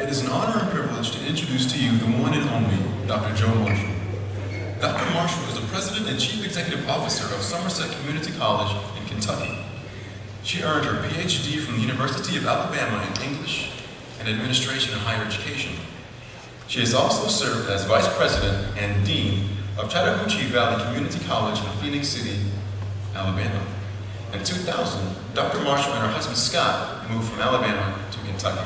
It is an honor and privilege to introduce to you the one and only Dr. Joe Marshall. Dr. Marshall is the President and Chief Executive Officer of Somerset Community College in Kentucky. She earned her PhD from the University of Alabama in English and Administration in Higher Education. She has also served as Vice President and Dean of Chattahoochee Valley Community College in Phoenix City, Alabama. In 2000, Dr. Marshall and her husband Scott moved from Alabama to Kentucky.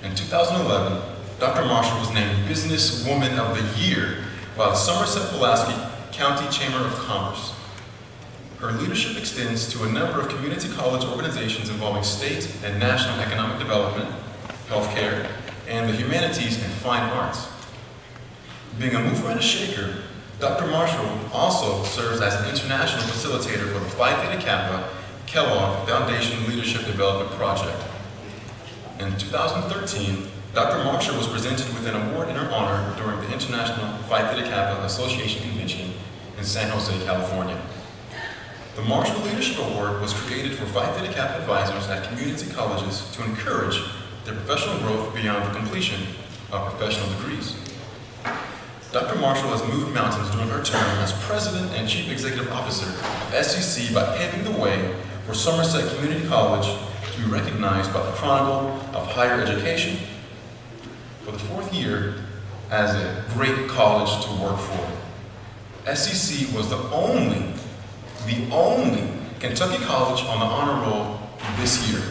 In 2011, Dr. Marshall was named Businesswoman of the Year by the Somerset-Pulaski County Chamber of Commerce. Her leadership extends to a number of community college organizations involving state and national economic development, healthcare, and the humanities and fine arts. Being a mover and a shaker, Dr. Marshall also serves as an international facilitator for the Phi Theta Kappa Kellogg Foundation Leadership Development Project. In 2013, Dr. Marshall was presented with an award in her honor during the International Phi Theta Kappa Association Convention in San Jose, California. The Marshall Leadership Award was created for Phi Theta Kappa advisors at community colleges to encourage their professional growth beyond the completion of professional degrees. Dr. Marshall has moved mountains during her term as President and Chief Executive Officer of SCC by paving the way for Somerset Community College to be recognized by the Chronicle of Higher Education for the 4th year as a great college to work for. SCC was the only Kentucky college on the honor roll this year.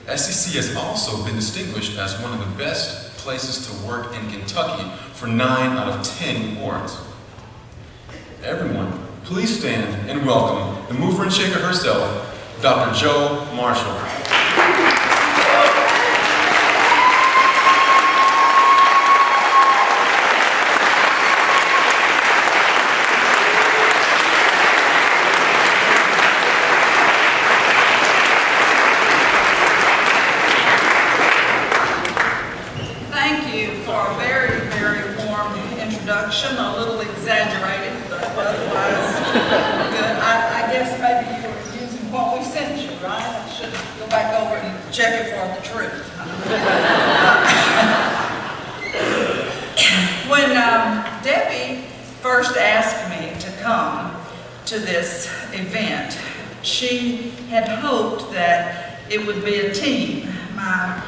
SCC has also been distinguished as one of the best places to work in Kentucky for 9 out of 10 awards. Everyone, please stand and welcome the mover and shaker herself, Dr. Joe Marshall. A little exaggerated, but otherwise good. I guess maybe you were using what we sent you, right? I should go back over and check it for the truth. When Debbie first asked me to come to this event, she had hoped that it would be a team. My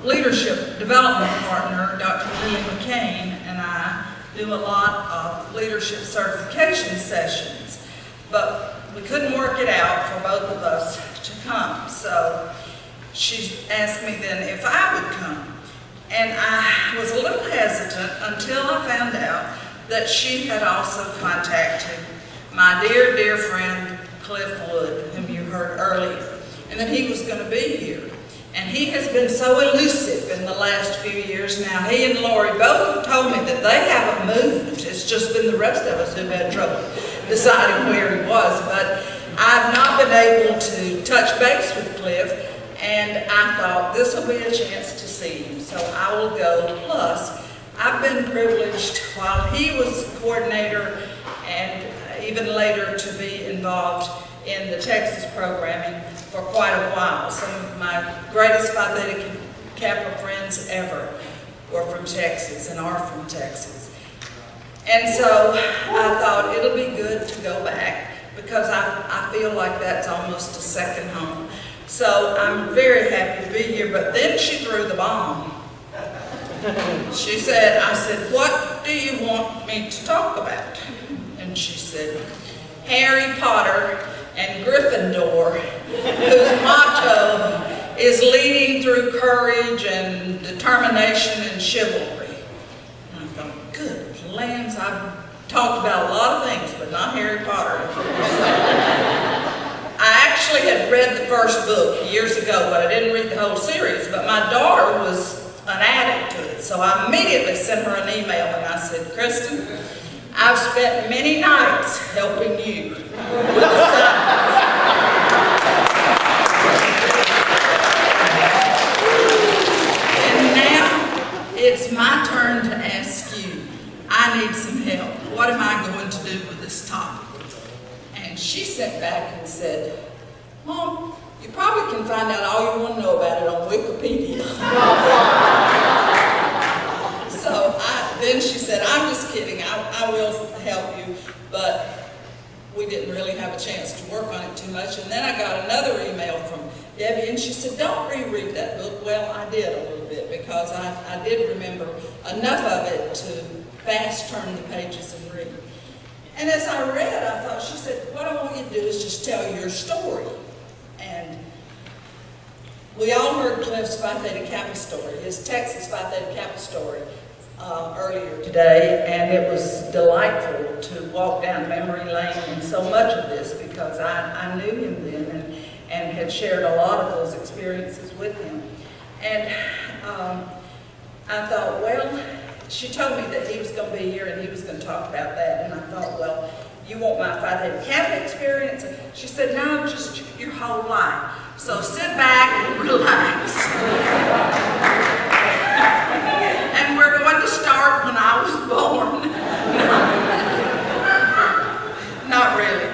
leadership development partner, Dr. Lee McCain, and I do a lot of leadership certification sessions, but we couldn't work it out for both of us to come. So she asked me then if I would come. And I was a little hesitant until I found out that she had also contacted my dear, dear friend, Cliff Wood, whom you heard earlier, and that he was going to be here. And he has been so elusive in the last few years now. He and Lori both have told me that they haven't moved. It's just been the rest of us who've had trouble deciding where he was. But I've not been able to touch base with Cliff, and I thought this will be a chance to see him. So I will go. Plus, I've been privileged while he was coordinator and even later to be involved in the Texas programming for quite a while. Some of my greatest Phi Theta Kappa friends ever were from Texas and are from Texas. And so I thought it'll be good to go back because I feel like that's almost a second home. So I'm very happy to be here, but then she threw the bomb. She said, I said, what do you want me to talk about? And she said, Harry Potter and Gryffindor, whose motto is leading through courage and determination and chivalry. And I thought, good lambs, I've talked about a lot of things, but not Harry Potter. I actually had read the first book years ago, but I didn't read the whole series. But my daughter was an addict to it, so I immediately sent her an email and I said, Kristen, I've spent many nights helping you with the science. And now it's my turn to ask you, I need some help. What am I going to do with this topic? And she sat back and said, Mom, you probably can find out all you want to know about it on Wikipedia. really have a chance to work on it too much. And then I got another email from Debbie, and she said, don't reread that book. Well, I did a little bit, because I did remember enough of it to fast turn the pages and read. And as I read, I thought, she said, what I want you to do is just tell your story. And we all heard Cliff's Phi Theta Kappa story, his Texas Phi Theta Kappa story, earlier today, and it was delightful to walk down memory lane in so much of this, because I knew him then and had shared a lot of those experiences with him. And I thought, well, she told me that he was going to be here and he was going to talk about that, and I thought, well, you want my Phi Theta Kappa experience? She said, no, just your whole life. So sit back and relax. And we're going to start when I was born. Not really.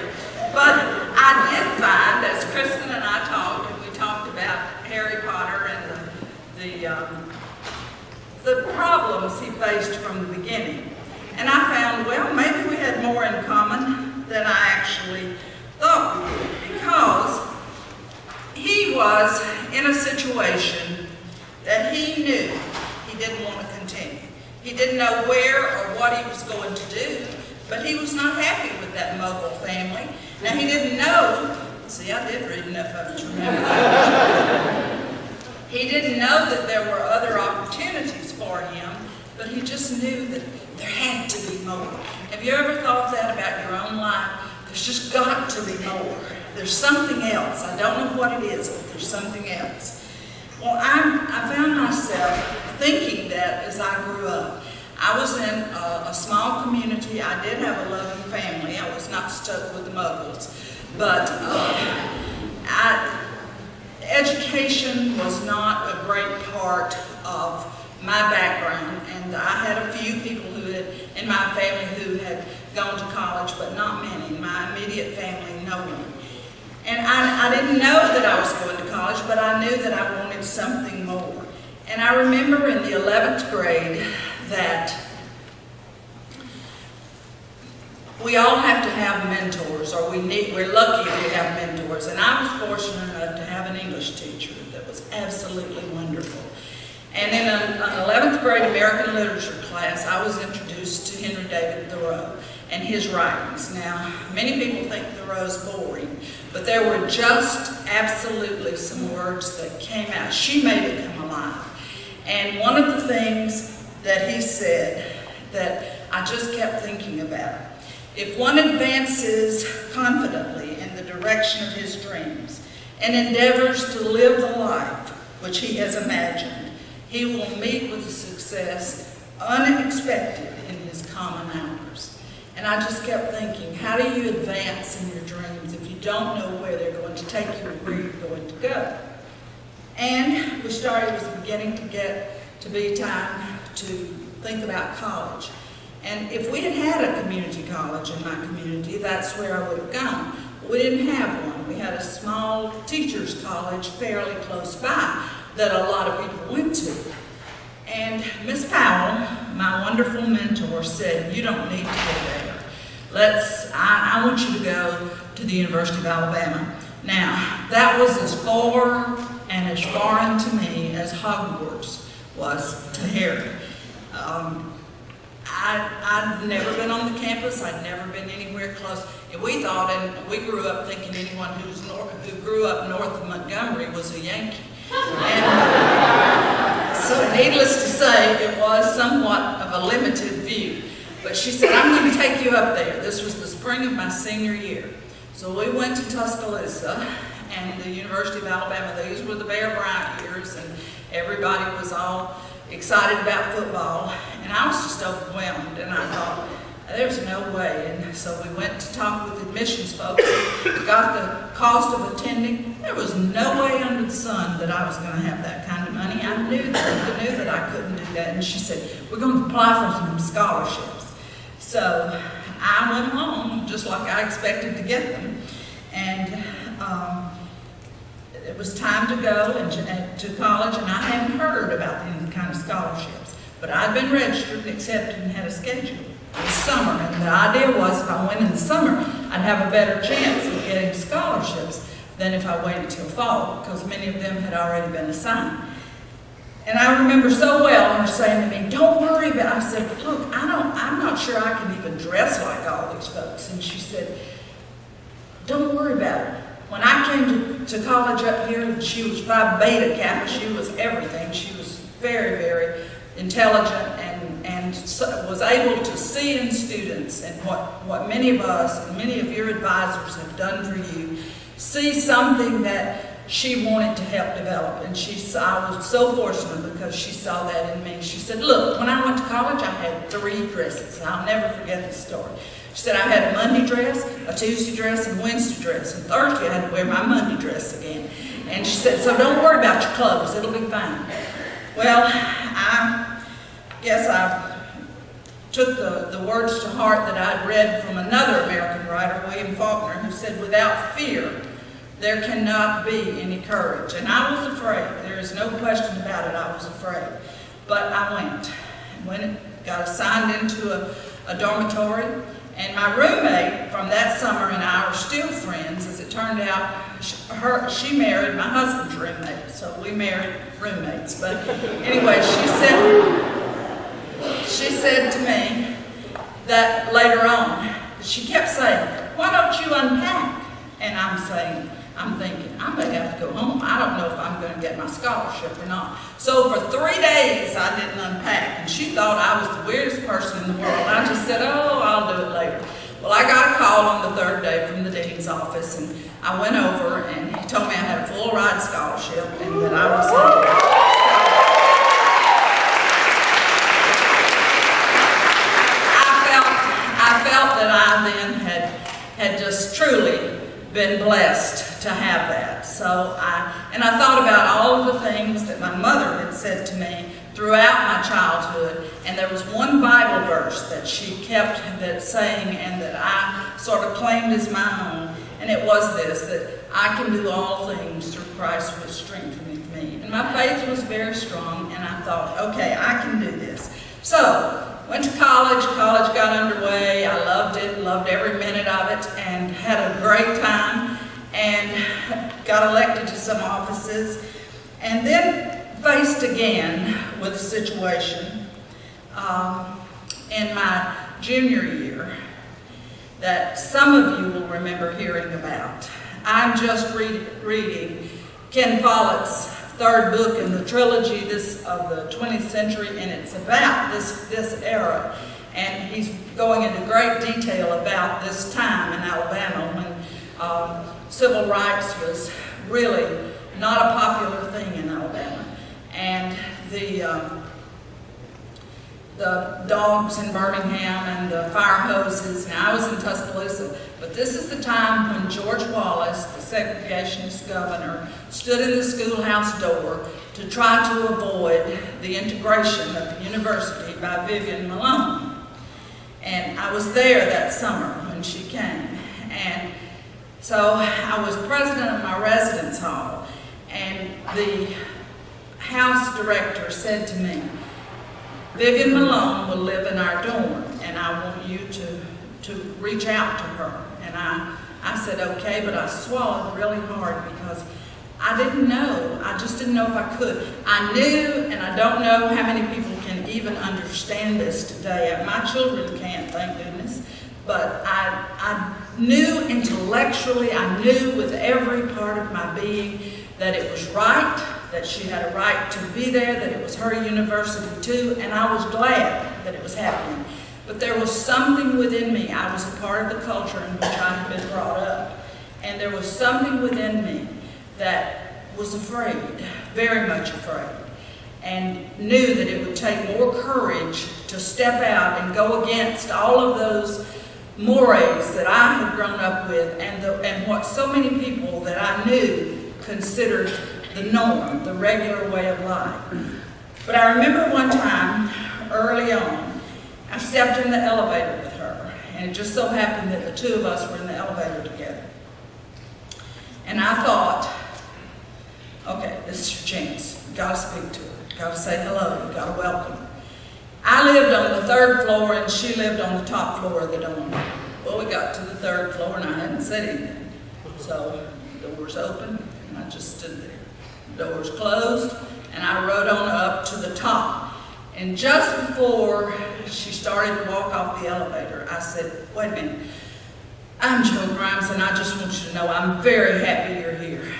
But I did find, as Kristen and I talked, and we talked about Harry Potter and the problems he faced from the beginning. And I found, well, maybe we had more in common than I actually thought we did, because he was in a situation that he knew he didn't want to continue. He didn't know where or what he was going to do, but he was not happy with that Mogul family. Now, he didn't know, see, I did read enough of it to remember. He didn't know that there were other opportunities for him, but he just knew that there had to be more. Have you ever thought that about your own life? There's just got to be more. There's something else. I don't know what it is, but there's something else. Well, I found myself thinking that as I grew up. I was in a small community. I did have a loving family. I was not stuck with the Moguls. But education was not a great part of my background. And I had a few people in my family who had gone to college, but not many. In my immediate family, no one. And I didn't know that I was going to college, but I knew that I wanted something more. And I remember in the 11th grade that we all have to have mentors, or we're lucky if we have mentors. And I was fortunate enough to have an English teacher that was absolutely wonderful. And in an 11th grade American literature class, I was introduced to Henry David Thoreau and his writings. Now, many people think Thoreau's boring, but there were just absolutely some words that came out. She made it come alive. And one of the things that he said that I just kept thinking about, if one advances confidently in the direction of his dreams and endeavors to live the life which he has imagined, he will meet with a success unexpected in his common hours. And I just kept thinking, how do you advance in your dreams if you don't know where they're going to take you or where you're going to go? And it was beginning to get to be time to think about college. And if we had had a community college in my community, that's where I would have gone. We didn't have one. We had a small teachers' college fairly close by that a lot of people went to. And Miss Powell, my wonderful mentor, said, you don't need to go there. I want you to go to the University of Alabama. Now, that was as far and as foreign to me as Hogwarts was to Harry. I'd never been on the campus. I'd never been anywhere close. And we thought, and we grew up thinking anyone who grew up north of Montgomery was a Yankee. And so needless to say, it was somewhat of a limited view. But she said, I'm going to take you up there. This was the spring of my senior year. So we went to Tuscaloosa and the University of Alabama. These were the Bear Bryant years, and everybody was all excited about football. And I was just overwhelmed, and I thought, there's no way. And so we went to talk with admissions folks, got the cost of attending. There was no way under the sun that I was going to have that kind of money. I knew that I couldn't do that. And she said, we're going to apply for some scholarships. So I went home just like I expected to get them. And it was time to go to college, and I hadn't heard about any kind of scholarships. But I'd been registered and accepted and had a schedule. It was summer, and the idea was if I went in the summer, I'd have a better chance of getting scholarships than if I waited till fall, because many of them had already been assigned. And I remember so well her saying to me, "Don't worry about it." I said, "Look, I'm not sure I can even dress like all these folks." And she said, "Don't worry about it." When I came to college up here, she was Phi Beta Kappa. She was everything. She was very, very intelligent and was able to see in students, and what many of us and many of your advisors have done for you, see something that she wanted to help develop. And I was so fortunate because she saw that in me. She said, "Look, when I went to college, I had 3 dresses. And I'll never forget this story. She said, I had a Monday dress, a Tuesday dress, and a Wednesday dress. And Thursday, I had to wear my Monday dress again." And she said, "So don't worry about your clothes. It'll be fine." Well, I guess I took the words to heart that I'd read from another American writer, William Faulkner, who said, "Without fear, there cannot be any courage." And I was afraid. There is no question about it. I was afraid. But I went, got assigned into a dormitory. And my roommate from that summer and I are still friends. As it turned out, she married my husband's roommate. So we married roommates. But anyway, she said to me that later on, she kept saying, "Why don't you unpack?" And I'm thinking, I'm going to have to go home. I don't know if I'm going to get my scholarship or not. So for 3 days, I didn't unpack. And she thought I was the weirdest person in the world. I just said, "Oh, I'll do it later." Well, I got a call on the 3rd day from the dean's office, and I went over, and he told me I had a full ride scholarship and that I was I felt that I then had just truly been blessed to have that. So I thought about all of the things that my mother had said to me throughout my childhood, and there was one Bible verse that she kept saying and that I sort of claimed as my own, and it was this, that I can do all things through Christ who strengthens me. And my faith was very strong, and I thought, okay, I can do this. So went to college got underway. I loved it, loved every minute of it, and had a great time, and got elected to some offices, and then faced again with a situation in my junior year that some of you will remember hearing about. I'm just reading Ken Follett's 3rd book in the trilogy of the 20th century, and it's about this era. And he's going into great detail about this time in Alabama when civil rights was really not a popular thing in Alabama. And the dogs in Birmingham and the fire hoses. Now, I was in Tuscaloosa, but this is the time when George Wallace, the segregationist governor, stood in the schoolhouse door to try to avoid the integration of the university by Vivian Malone. And I was there that summer when she came. And so I was president of my residence hall, and the house director said to me, "Vivian Malone will live in our dorm, and I want you to reach out to her." And I said, okay, but I swallowed really hard because I didn't know. I just didn't know if I could. I knew, and I don't know how many people can even understand this today. My children can't, thank goodness. But I knew intellectually, I knew with every part of my being that it was right, that she had a right to be there, that it was her university too, and I was glad that it was happening. But there was something within me. I was a part of the culture in which I had been brought up, and there was something within me that was afraid, very much afraid, and knew that it would take more courage to step out and go against all of those mores that I had grown up with and what so many people that I knew considered the norm, the regular way of life. But I remember one time early on, I stepped in the elevator with her, and it just so happened that the two of us were in the elevator together. And I thought, okay, this is your chance. You gotta speak to her. You gotta say hello. You gotta welcome her. I lived on the 3rd floor, and she lived on the top floor of the dorm. Well, we got to the 3rd floor and I hadn't said anything. So the doors opened and I just stood there. The doors closed and I rode on up to the top. And just before she started to walk off the elevator, I said, wait a minute, I'm Joe Grimes and I just want you to know I'm very happy you're here.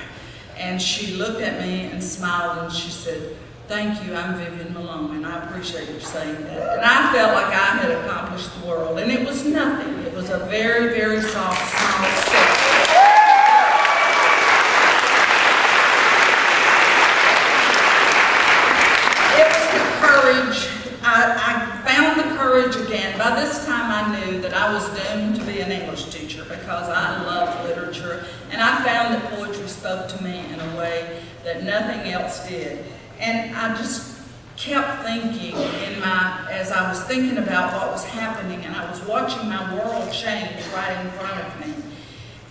And she looked at me and smiled and she said, thank you, I'm Vivian Malone, and I appreciate you saying that. And I felt like I had accomplished the world, and it was nothing. It was a very, very soft, small step. It was the courage. I found the courage again. By this time I knew that I was doomed to be an English teacher because I loved literature, and I found that poetry spoke to me in a way that nothing else did. And I just kept thinking as I was thinking about what was happening, and I was watching my world change right in front of me.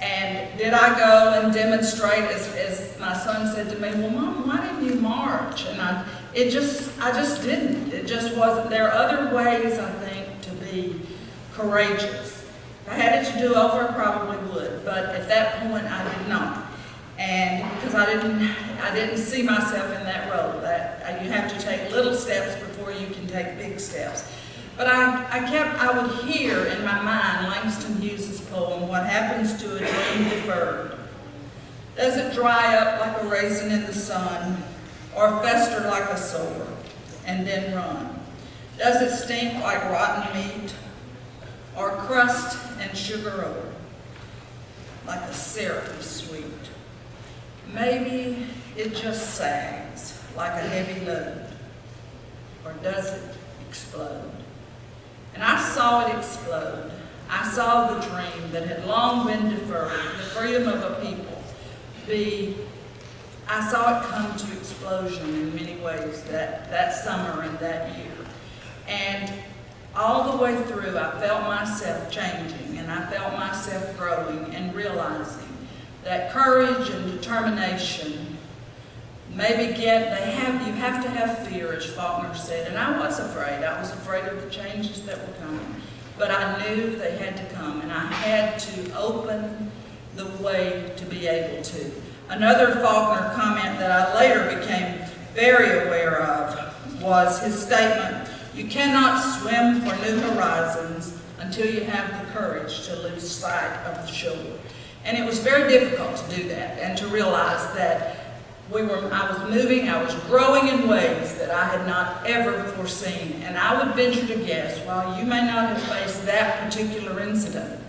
And did I go and demonstrate, as my son said to me, well, Mom, why didn't you march? And I just didn't. It just wasn't. There are other ways, I think, to be courageous. If I had it to do over, I probably would. But at that point, I did not. And because I didn't see myself in that role, that you have to take little steps before you can take big steps. But I would hear in my mind Langston Hughes's poem, what happens to a dream deferred? Does it dry up like a raisin in the sun, or fester like a sore, and then run? Does it stink like rotten meat, or crust and sugar over, like a syrupy sweet? Maybe it just sags like a heavy load, or does it explode? And I saw it explode. I saw the dream that had long been deferred, the freedom of a people, I saw it come to explosion in many ways that summer and that year. And all the way through, I felt myself changing, and I felt myself growing and realizing that courage and determination you have to have fear, as Faulkner said, and I was afraid. I was afraid of the changes that were coming, but I knew they had to come, and I had to open the way to be able to. Another Faulkner comment that I later became very aware of was his statement, you cannot swim for new horizons until you have the courage to lose sight of the shore. And it was very difficult to do that and to realize that I was moving, I was growing in ways that I had not ever foreseen. And I would venture to guess, while you may not have faced that particular incident,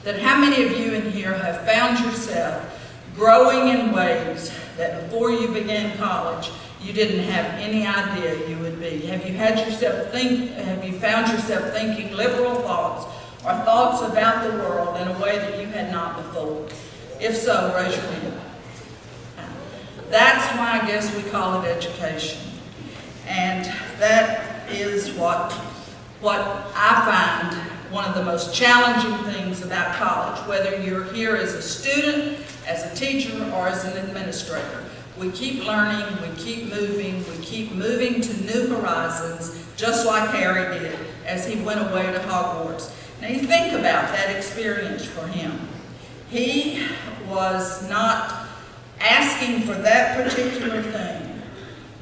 that how many of you in here have found yourself growing in ways that before you began college, you didn't have any idea you would be? Have you found yourself thinking liberal thoughts or thoughts about the world in a way that you had not before? If so, raise your hand. That's why I guess we call it education. And that is what I find one of the most challenging things about college, whether you're here as a student, as a teacher, or as an administrator. We keep learning, we keep moving to new horizons, just like Harry did as he went away to Hogwarts. Now you think about that experience for him. He was not asking for that particular thing,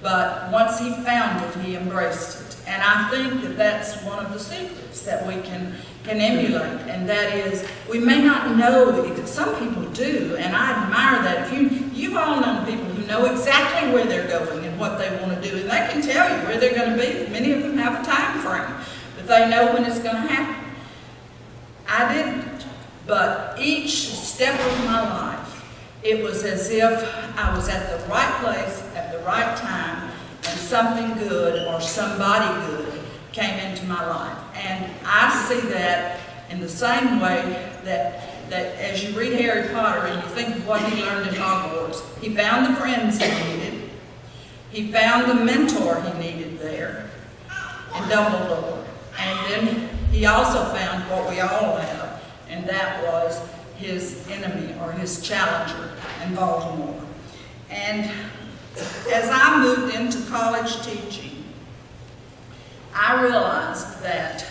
but once he found it, he embraced it. And I think that that's one of the secrets that we can emulate, and that is, we may not know, some people do, and I admire that. If you've all known people who know exactly where they're going and what they want to do, and they can tell you where they're going to be. Many of them have a time frame, but they know when it's going to happen. I didn't, but each step of my life, it was as if I was at the right place at the right time, and something good or somebody good came into my life. And I see that in the same way that as you read Harry Potter and you think of what he learned in Hogwarts, he found the friends he needed, he found the mentor he needed there in Dumbledore, and then he also found what we all have, and that was his enemy or his challenger in Baltimore. And as I moved into college teaching, I realized that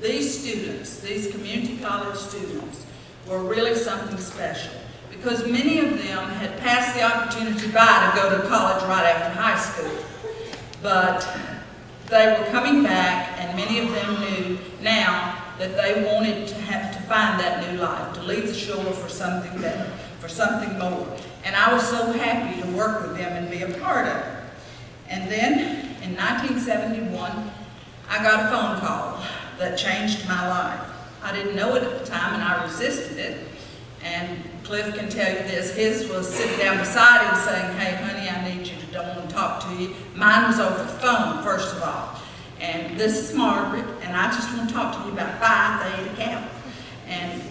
these students, these community college students, were really something special because many of them had passed the opportunity by to go to college right after high school. But they were coming back, and many of them knew now that they wanted to have to find that new life, to leave the shore for something better, for something more. And I was so happy to work with them and be a part of it. And then in 1971, I got a phone call that changed my life. I didn't know it at the time, and I resisted it. And Cliff can tell you this. His was sitting down beside him saying, "Hey, honey, I need you to, don't want to talk to you." Mine was over the phone, first of all. And this is Margaret, and I just want to talk to you about Phi Theta Kappa. And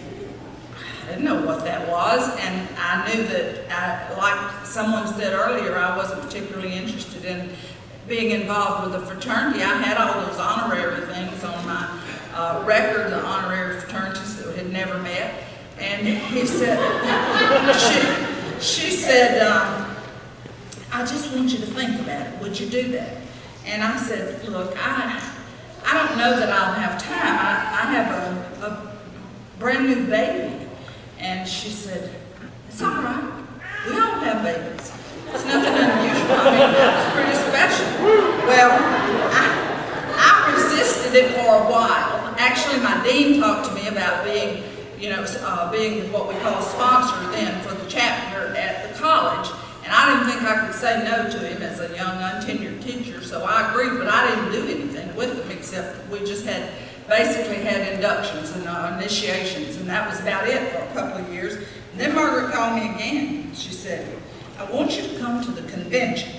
I didn't know what that was, and I knew that, like someone said earlier, I wasn't particularly interested in being involved with the fraternity. I had all those honorary things on my record, the honorary fraternities that we had never met. And he said, she said, "I just want you to think about it. Would you do that?" And I said, "Look, I don't know that I'll have time. I have a brand new baby." And she said, "It's all right. We all have babies. It's nothing unusual. I mean, it's pretty special." Well, I resisted it for a while. Actually, my dean talked to me about being, being what we call sponsor then for the chapter at the college. And I didn't think I could say no to him as a young, untenured teacher, so I agreed, but I didn't do anything with him except we just basically had inductions and initiations, and that was about it for a couple of years. And then Margaret called me again. She said, "I want you to come to the convention."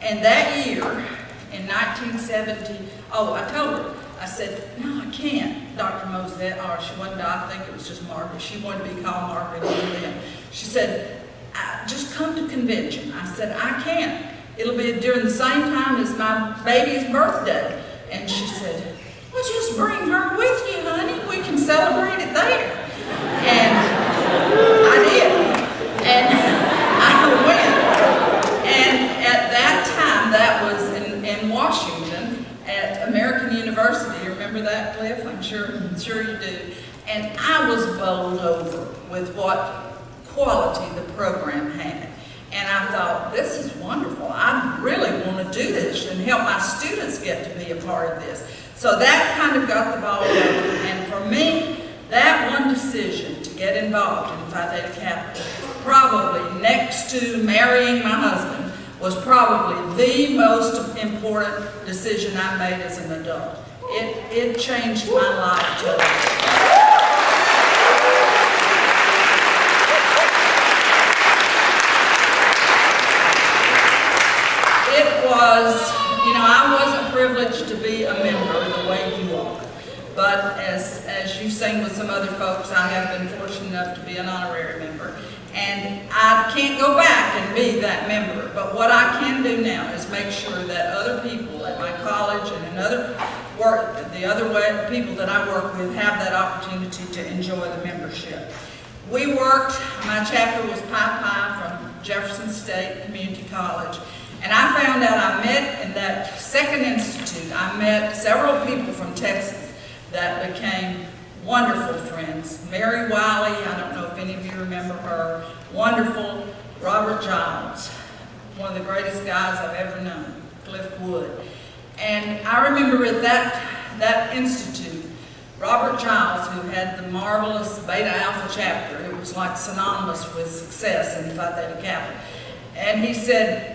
And that year, in 1970, I told her, I said, "No, I can't, Dr. Mosette," or she wasn't, I think it was just Margaret. She wanted to be called Margaret even then. She said, "Just come to convention." I said, "I can't. It'll be during the same time as my baby's birthday." And she said, "Well, just bring her with you, honey. We can celebrate it there." And I did. And I went. And at that time, that was in Washington at American University. You remember that, Cliff? I'm sure you do. And I was bowled over with what quality the program had. And I thought, this is wonderful. I really want to do this and help my students get to be a part of this. So that kind of got the ball rolling. And for me, that one decision to get involved in Phi Theta Kappa, probably next to marrying my husband, was probably the most important decision I made as an adult. It changed my life totally. I wasn't privileged to be a member the way you are. But as you've seen with some other folks, I have been fortunate enough to be an honorary member. And I can't go back and be that member. But what I can do now is make sure that other people at my college and in other work, the other people that I work with have that opportunity to enjoy the membership. We worked, my chapter was Pi from Jefferson State Community College. And I found out I met in that second institute, I met several people from Texas that became wonderful friends. Mary Wiley, I don't know if any of you remember her, wonderful. Robert Giles, one of the greatest guys I've ever known, Cliff Wood. And I remember at that institute, Robert Giles, who had the marvelous Beta Alpha chapter, it was like synonymous with success in Phi Theta Kappa. And he said,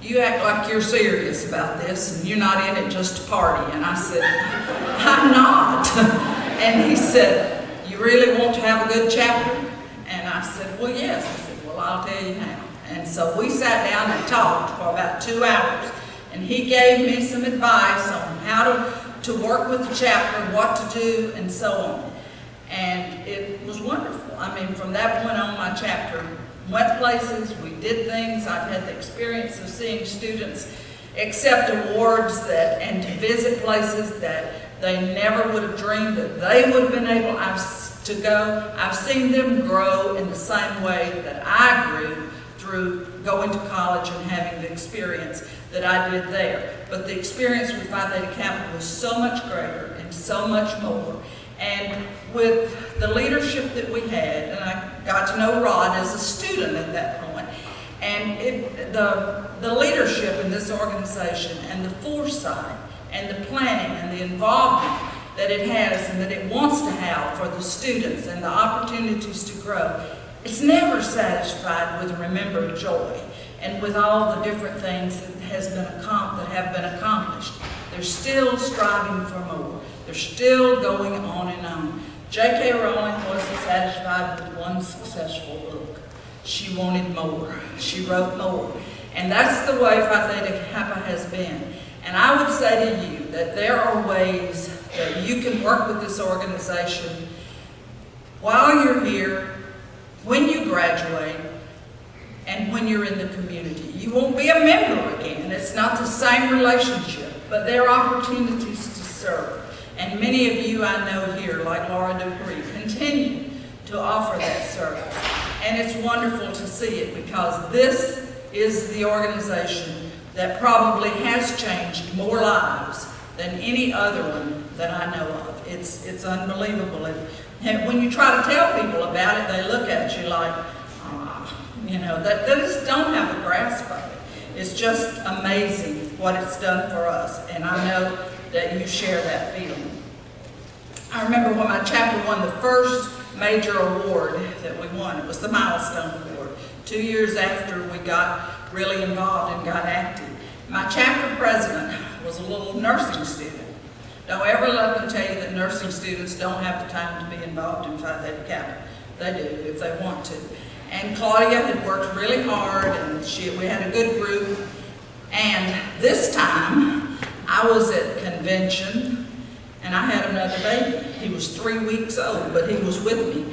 "You act like you're serious about this and you're not in it just to party." And I said, "I'm not." And he said, "You really want to have a good chapter?" And I said, "Well, yes." He said, "Well, I'll tell you how." And so we sat down and talked for about 2 hours. And he gave me some advice on how to work with the chapter, what to do, and so on. And it was wonderful. I mean, from that point on, my chapter went places, we did things. I've had the experience of seeing students accept awards and to visit places that they never would have dreamed that they would have been able to go. I've seen them grow in the same way that I grew through going to college and having the experience that I did there. But the experience with Phi Theta Kappa was so much greater and so much more. And with the leadership that we had, and I got to know Rod as a student at that point, and the leadership in this organization and the foresight and the planning and the involvement that it has and that it wants to have for the students and the opportunities to grow, it's never satisfied with remembered joy and with all the different things that have been accomplished. They're still striving for more. They're still going on and on. J.K. Rowling wasn't satisfied with one successful book. She wanted more. She wrote more. And that's the way Phi Theta Kappa has been. And I would say to you that there are ways that you can work with this organization while you're here, when you graduate, and when you're in the community. You won't be a member again. It's not the same relationship, but there are opportunities to serve. And many of you I know here, like Laura Dupree, continue to offer that service. And it's wonderful to see it because this is the organization that probably has changed more lives than any other one that I know of. It's unbelievable. And when you try to tell people about it, they look at you like, that they just don't have a grasp of it. It's just amazing what it's done for us, and I know that you share that feeling. I remember when my chapter won the first major award that we won. It was the Milestone Award. 2 years after we got really involved and got active. My chapter president was a little nursing student. Don't ever let them tell you that nursing students don't have the time to be involved in Phi Theta Kappa. They do if they want to. And Claudia had worked really hard, and we had a good group. And this time, I was at convention, and I had another baby. He was 3 weeks old, but he was with me.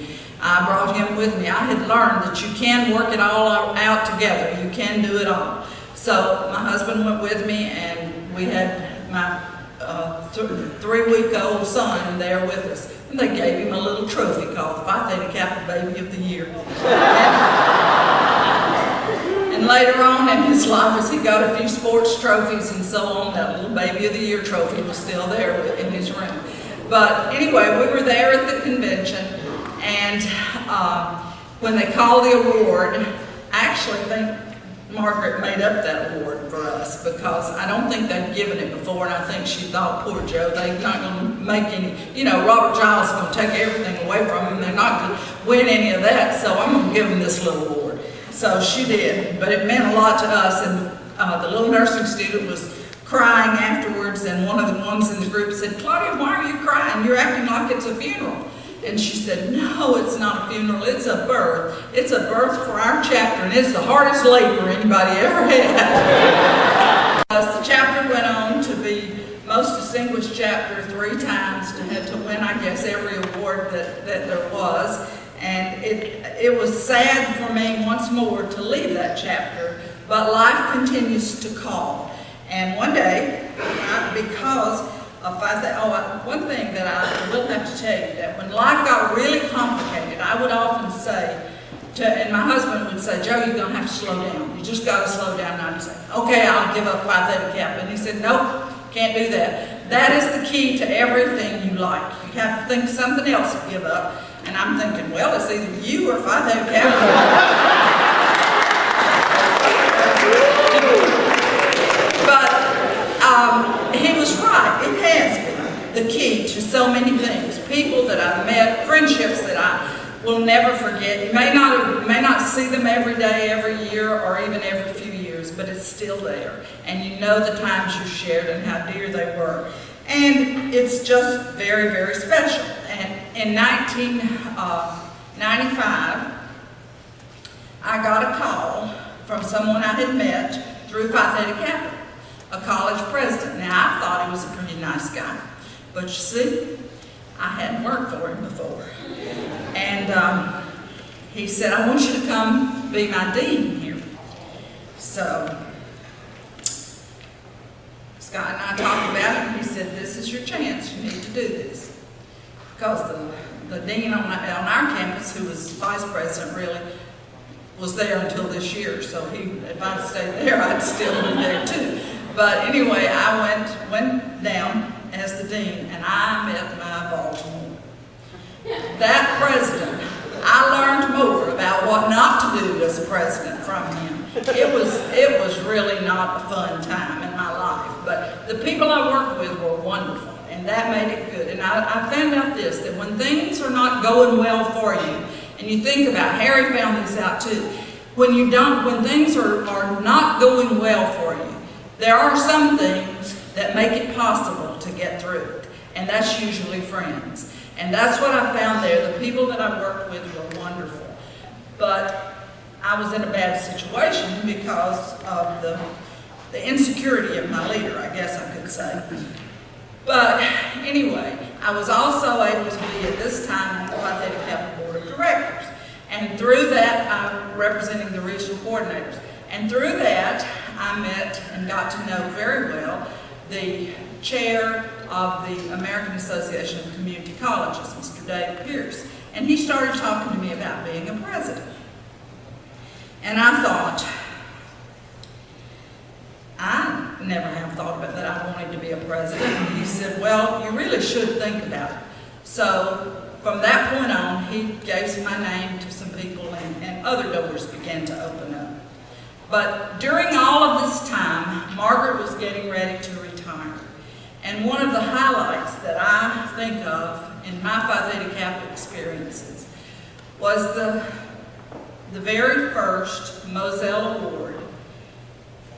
I brought him with me. I had learned that you can work it all out together. You can do it all. So my husband went with me, and we had my 3-week-old son there with us. And they gave him a little trophy called the Phi Theta Kappa Baby of the Year. And later on in his life, as he got a few sports trophies and so on, that little Baby of the Year trophy was still there in his room. But anyway, we were there at the convention, and when they called the award, I actually think Margaret made up that award for us because I don't think they'd given it before, and I think she thought, poor Joe, they're not going to make any, Robert Giles is going to take everything away from him. They're not going to win any of that, so I'm going to give him this little award. So she did, but it meant a lot to us, and the little nursing student was crying afterwards, and one of the ones in the group said, Claudia, why are you crying? You're acting like it's a funeral. And she said, no, it's not a funeral, it's a birth. It's a birth for our chapter, and it's the hardest labor anybody ever had. The chapter went on to be most distinguished chapter 3 times, to win, I guess, every award that there was. And it was sad for me once more to leave that chapter, but life continues to call. And one day, because one thing that I will have to tell you, that when life got really complicated, I would often say, and my husband would say, Joe, you're going to have to slow down. You just got to slow down. And I'd say, okay, I'll give up Phi Theta Kappa. And he said, nope, can't do that. That is the key to everything you like. You have to think something else to give up. And I'm thinking, well, it's either you or Phi Theta Kappa. But he was right. It has been the key to so many things. People that I've met, friendships that I will never forget. You may not see them every day, every year, or even every few years, but it's still there. And you know the times you shared and how dear they were. And it's just very, very special. And in 1995, I got a call from someone I had met through Phi Theta Kappa, a college president. Now, I thought he was a pretty nice guy. But you see, I hadn't worked for him before. And he said, I want you to come be my dean here. So Scott and I talked about it, and he said, this is your chance. You need to do this. Because the dean on our campus, who was vice president really, was there until this year, so if I'd stayed there, I'd still be there too. But anyway, I went down as the dean, and I met my Baltimore. That president, I learned more about what not to do as a president from him. It was really not a fun time in my life, but the people I worked with were wonderful, and that made it good. And I found out this, that when things are not going well for you, and you think about, Harry found this out too, when things are not going well for you, there are some things that make it possible to get through it, and that's usually friends. And that's what I found there. The people that I worked with were wonderful. But I was in a bad situation because of the insecurity of my leader, I guess I could say. But anyway, I was also able to be at this time on the Phi Theta Kappa Board of Directors. And through that, I'm representing the regional coordinators. And through that, I met and got to know very well the chair of the American Association of Community Colleges, Mr. Dave Pierce. And he started talking to me about being a president. And I thought, I never have thought about that I wanted to be a president. And he said, well, you really should think about it. So from that point on, he gave my name to some people, and other doors began to open up. But during all of this time, Margaret was getting ready to retire. And one of the highlights that I think of in my Phi Theta Kappa experiences was the very first Moselle Award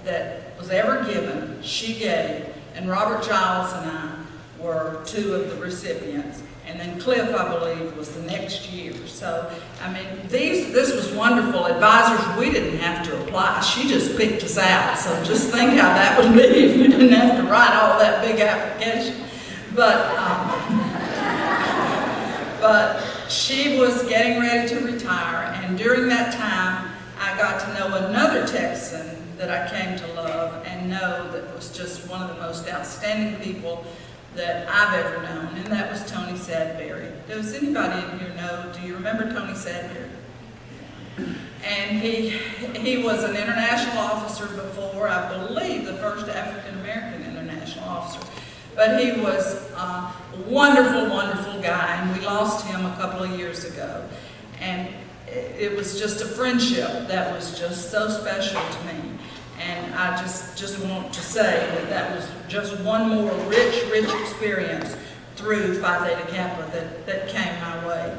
that was ever given, she gave, and Robert Giles and I were two of the recipients. And then Cliff, I believe, was the next year. So, I mean, this was wonderful. Advisors, we didn't have to apply. She just picked us out. So just think how that would be if we didn't have to write all that big application. But she was getting ready to retire. And during that time, I got to know another Texan that I came to love and know that was just one of the most outstanding people that I've ever known, and that was Tony Sadberry. Does anybody in here know, do you remember Tony Sadberry? And he was an international officer before, I believe, the first African-American international officer. But he was a wonderful, wonderful guy, and we lost him a couple of years ago. And it was just a friendship that was just so special to me. And I just want to say that was just one more rich experience through Phi Theta Kappa that came my way.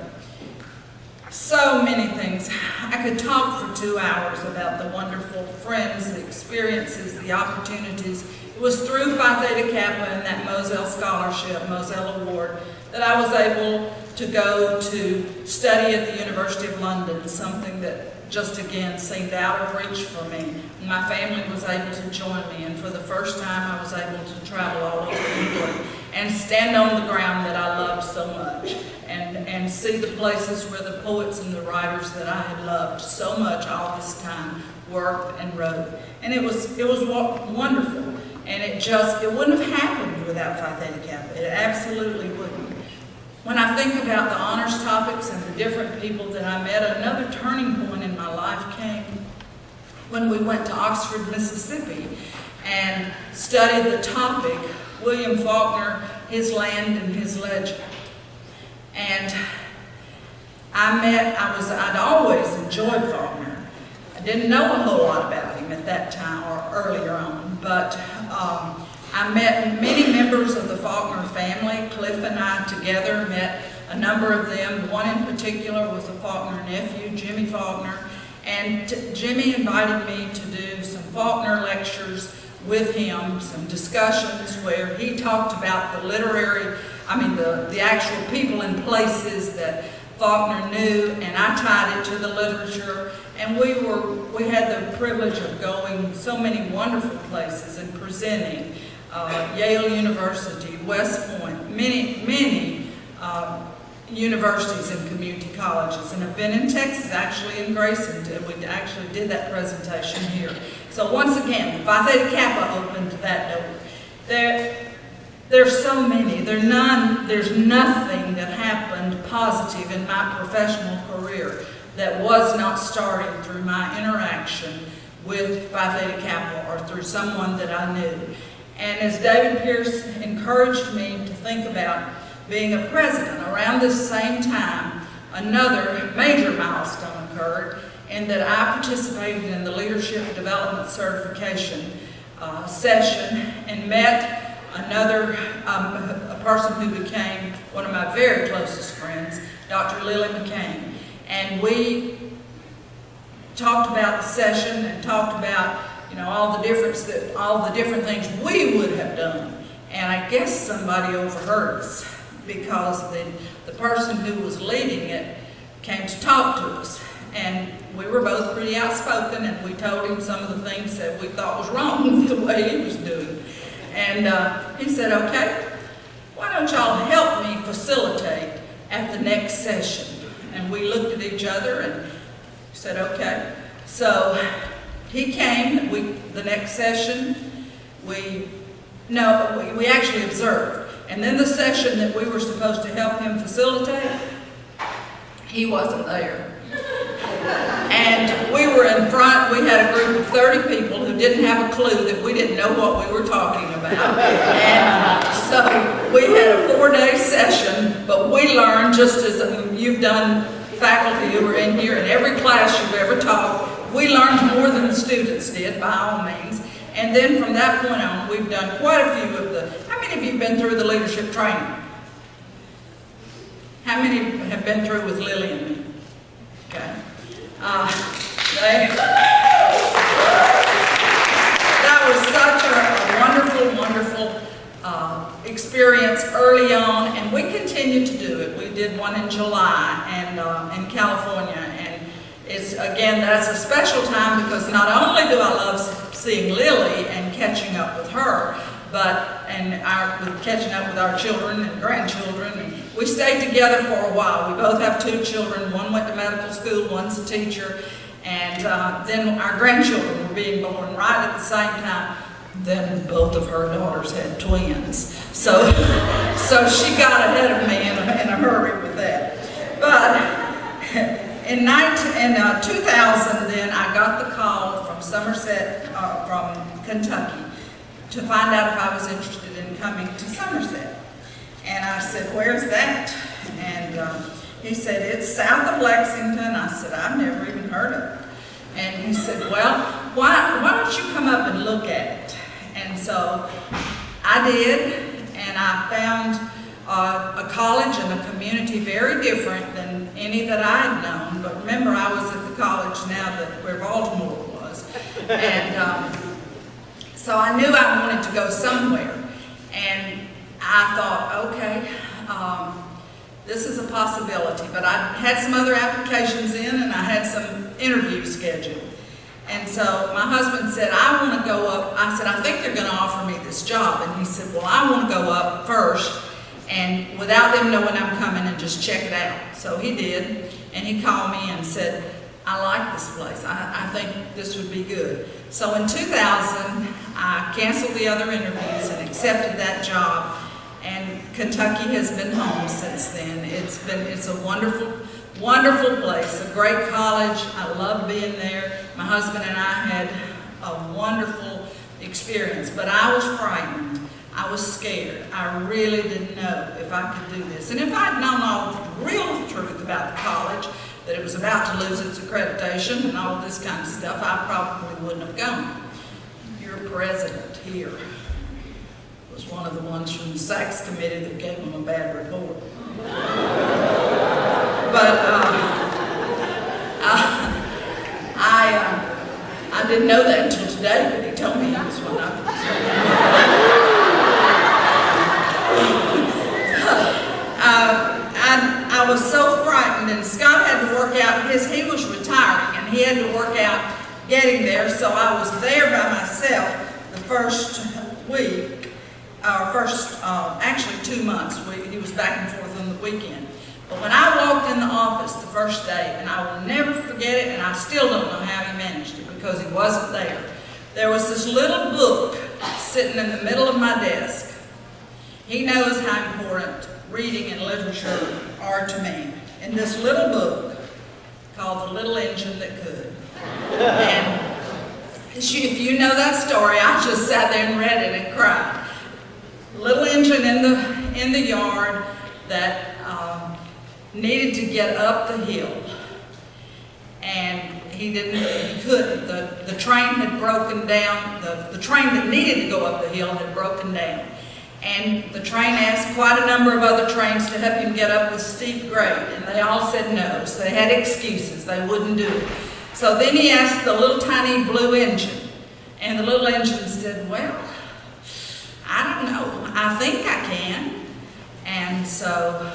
So many things. I could talk for 2 hours about the wonderful friends, the experiences, the opportunities. It was through Phi Theta Kappa and that Moselle Scholarship, Moselle Award, that I was able to go to study at the University of London, something that just again seemed out of reach for me. My family was able to join me, and for the first time I was able to travel all over England and stand on the ground that I loved so much, and see the places where the poets and the writers that I had loved so much all this time worked and wrote. And it was wonderful, and it wouldn't have happened without Phi Theta Kappa. It absolutely wouldn't. When I think about the honors topics and the different people that I met, another turning point in my life came when we went to Oxford, Mississippi, and studied the topic, William Faulkner, His Land and His Legend. And I'd always enjoyed Faulkner. I didn't know a whole lot about him at that time or earlier on, but I met many members of the Faulkner family. Cliff and I together met a number of them. One in particular was a Faulkner nephew, Jimmy Faulkner. And Jimmy invited me to do some Faulkner lectures with him, some discussions where he talked about the actual people and places that Faulkner knew, and I tied it to the literature. And we had the privilege of going so many wonderful places and presenting. Yale University, West Point, many universities and community colleges. And I've been in Texas, actually in Grayson. We actually did that presentation here. So once again, Phi Theta Kappa opened that door. There's so many. There's nothing that happened positive in my professional career that was not starting through my interaction with Phi Theta Kappa or through someone that I knew. And as David Pierce encouraged me to think about being a president, around this same time, another major milestone occurred in that I participated in the Leadership Development Certification session and met another, a person who became one of my very closest friends, Dr. Lily McCain. And we talked about the session and talked about, you know, all the different things we would have done. And I guess somebody overheard us because the person who was leading it came to talk to us. And we were both pretty outspoken, and we told him some of the things that we thought was wrong with the way he was doing. And he said, okay, why don't y'all help me facilitate at the next session? And we looked at each other and said, okay. So he came, the next session, we actually observed. And then the session that we were supposed to help him facilitate, he wasn't there. And we were in front, we had a group of 30 people who didn't have a clue that we didn't know what we were talking about. And so we had a 4-day session, but we learned, just as you've done, faculty who were in here, in every class you've ever taught, we learned more than the students did, by all means. And then from that point on, we've done quite a few of the, how many of you have been through the leadership training? How many have been through with Lily and me? Okay. That was such a wonderful experience early on, and we continue to do it. We did one in July and in California, and it's, again, that's a special time because not only do I love seeing Lily and catching up with her, but catching up with our children and grandchildren. And we stayed together for a while. We both have 2 children. One went to medical school, one's a teacher. And then our grandchildren were being born right at the same time. Then both of her daughters had twins. So she got ahead of me in a hurry with that. But in 2000, then I got the call from Somerset, from Kentucky, to find out if I was interested in coming to Somerset. And I said, where's that? And he said, it's south of Lexington. I said, I've never even heard of it. And he said, well, why don't you come up and look at it? And so I did, and I found a college and a community very different than any that I had known. But remember, I was at the college now where Baltimore was. And so I knew I wanted to go somewhere. And I thought, okay, this is a possibility. But I had some other applications in, and I had some interviews scheduled. And so my husband said, I want to go up. I said, I think they're going to offer me this job. And he said, well, I want to go up first, and without them knowing I'm coming, and just check it out. So he did, and he called me and said, I like this place. I think this would be good. So in 2000, I canceled the other interviews and accepted that job. And Kentucky has been home since then. It's a wonderful, wonderful place, a great college. I love being there. My husband and I had a wonderful experience, but I was frightened. I was scared. I really didn't know if I could do this. And if I'd known all the real truth about the college, that it was about to lose its accreditation and all this kind of stuff, I probably wouldn't have gone. Your president here was one of the ones from the SACS committee that gave him a bad report. But I didn't know that until today, but he told me he was one of them. I was so frightened, and Scott had to work out he was retiring, and he had to work out getting there, so I was there by myself the first week, actually 2 months. He was back and forth on the weekend. But when I walked in the office the first day, and I will never forget it, and I still don't know how he managed it because he wasn't there, there was this little book sitting in the middle of my desk. He knows how important reading and literature are to me. And this little book called The Little Engine That Could. And if you know that story, I just sat there and read it and cried. Little engine in the yard that needed to get up the hill, and he couldn't. The train had broken down. The train that needed to go up the hill had broken down, and the train asked quite a number of other trains to help him get up the steep grade, and they all said no. So they had excuses. They wouldn't do it. So then he asked the little tiny blue engine, and the little engine said, "Well, I don't know. I think I can." And so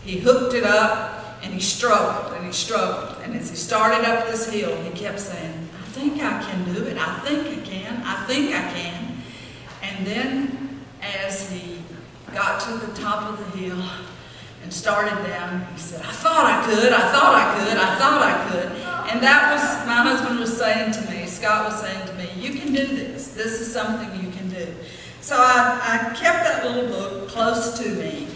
he hooked it up, and he struggled, and he struggled. And as he started up this hill, he kept saying, "I think I can do it. I think I can. I think I can." And then as he got to the top of the hill and started down, he said, "I thought I could. I thought I could. I thought I could." And that was, my husband was saying to me, Scott was saying to me, "You can do this. This is something you can do." So I kept that little book close to me,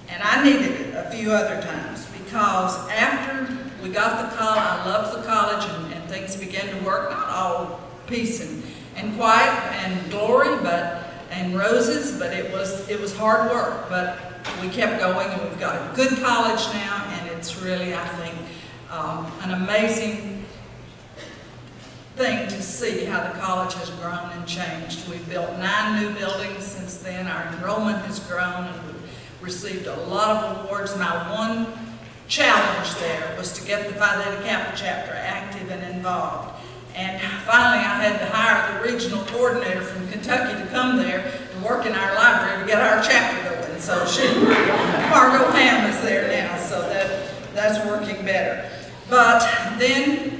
and I needed it a few other times, because after we got the college, I loved the college, and things began to work, not all peace and quiet and glory, and roses, but it was hard work. But we kept going, and we've got a good college now, and it's really, I think, an amazing thing to see how the college has grown and changed. We've built 9 new buildings since then. Our enrollment has grown, and we've received a lot of awards. My one challenge there was to get the Phi Theta Kappa chapter active and involved. And finally, I had to hire the regional coordinator from Kentucky to come there and work in our library to get our chapter going. So Margot Ham is there now, so that's working better. But then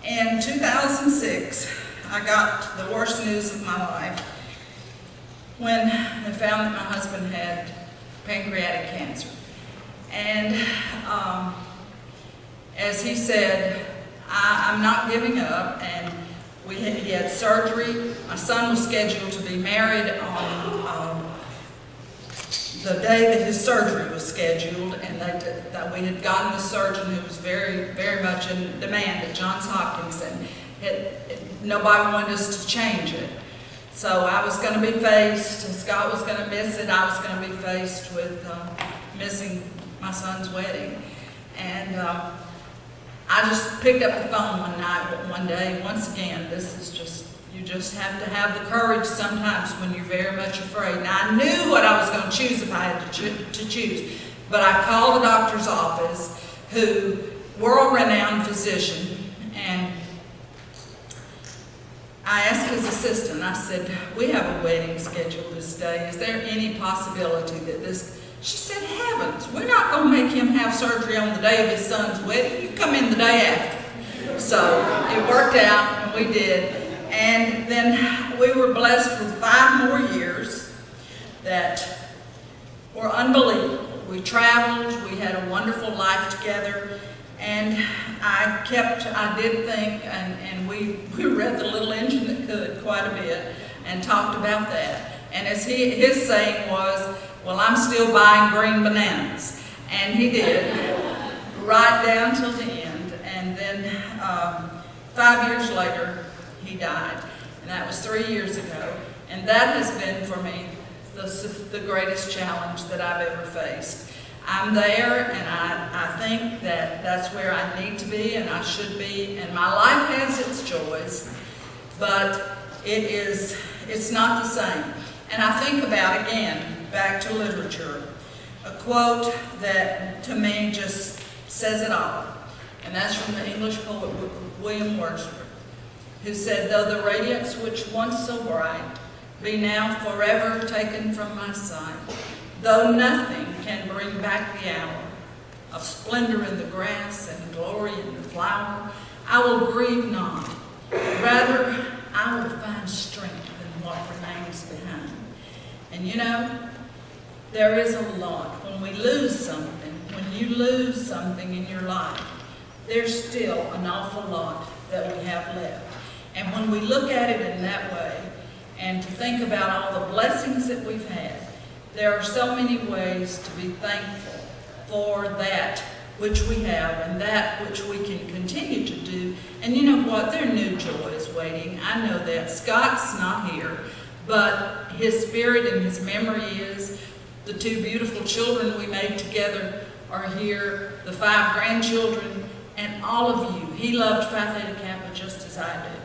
in 2006, I got the worst news of my life when they found that my husband had pancreatic cancer. And as he said, I'm not giving up, and he had surgery. My son was scheduled to be married on the day that his surgery was scheduled, and that we had gotten the surgeon who was very, very much in demand at Johns Hopkins, and nobody wanted us to change it. So I was going to be faced, Scott was going to miss it, I was going to be faced with missing my son's wedding. And I just picked up the phone one day. Once again, this is just, you just have to have the courage sometimes when you're very much afraid. Now, I knew what I was going to choose if I had to choose, but I called the doctor's office, who, world-renowned physician, and I asked his assistant, I said, "We have a wedding scheduled this day. Is there any possibility that this..." She said, "Heavens, we're not going to make him have surgery on the day of his son's wedding. You come in the day after." So it worked out, and we did. And then we were blessed with 5 more years that were unbelievable. We traveled, we had a wonderful life together, and I did think, and we read The Little Engine That Could quite a bit and talked about that. And as his saying was, "Well, I'm still buying green bananas." And he did, right down till the end. And then 5 years later, he died. And that was 3 years ago. And that has been, for me, the greatest challenge that I've ever faced. I'm there, and I think that that's where I need to be, and I should be. And my life has its joys, but it's not the same. And I think about, again, back to literature, a quote that to me just says it all. And that's from the English poet William Wordsworth, who said, "Though the radiance which once so bright be now forever taken from my sight, though nothing can bring back the hour of splendor in the grass and glory in the flower, I will grieve not. Rather, I will find strength in what remains behind." And you know, there is a lot. When we lose something, when you lose something in your life, there's still an awful lot that we have left. And when we look at it in that way, and to think about all the blessings that we've had, there are so many ways to be thankful for that which we have, and that which we can continue to do. And you know what? Their new joy is waiting. I know that. Scott's not here, but his spirit and his memory is. The 2 beautiful children we made together are here, the 5 grandchildren, and all of you. He loved Phi Theta Kappa just as I do.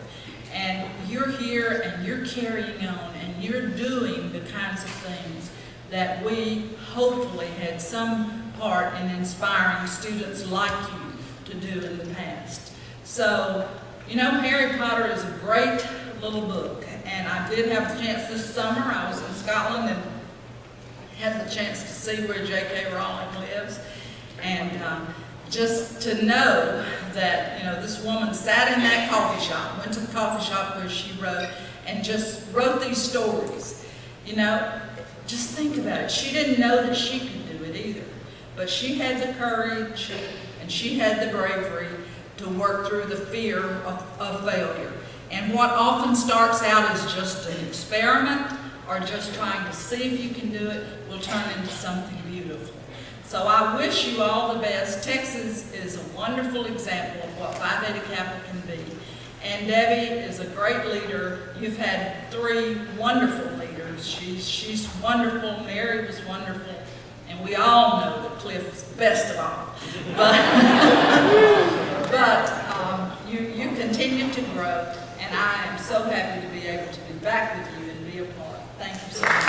And you're here, and you're carrying on, and you're doing the kinds of things that we hopefully had some part in inspiring students like you to do in the past. So, you know, Harry Potter is a great little book, and I did have the chance this summer. I was in Scotland and had the chance to see where J.K. Rowling lives, and just to know that, you know, this woman sat in that coffee shop, went to the coffee shop where she wrote, and just wrote these stories. You know, just think about it. She didn't know that she could do it either, but she had the courage and she had the bravery to work through the fear of failure. And what often starts out as just an experiment or just trying to see if you can do it will turn into something beautiful. So I wish you all the best. Texas is a wonderful example of what Phi Theta Kappa can be. And Debbie is a great leader. You've had 3 wonderful leaders. She's wonderful. Mary was wonderful. And we all know that Cliff is the best of all. But you continue to grow, and I am so happy to be able to be back with you and be a part. Thank you so much.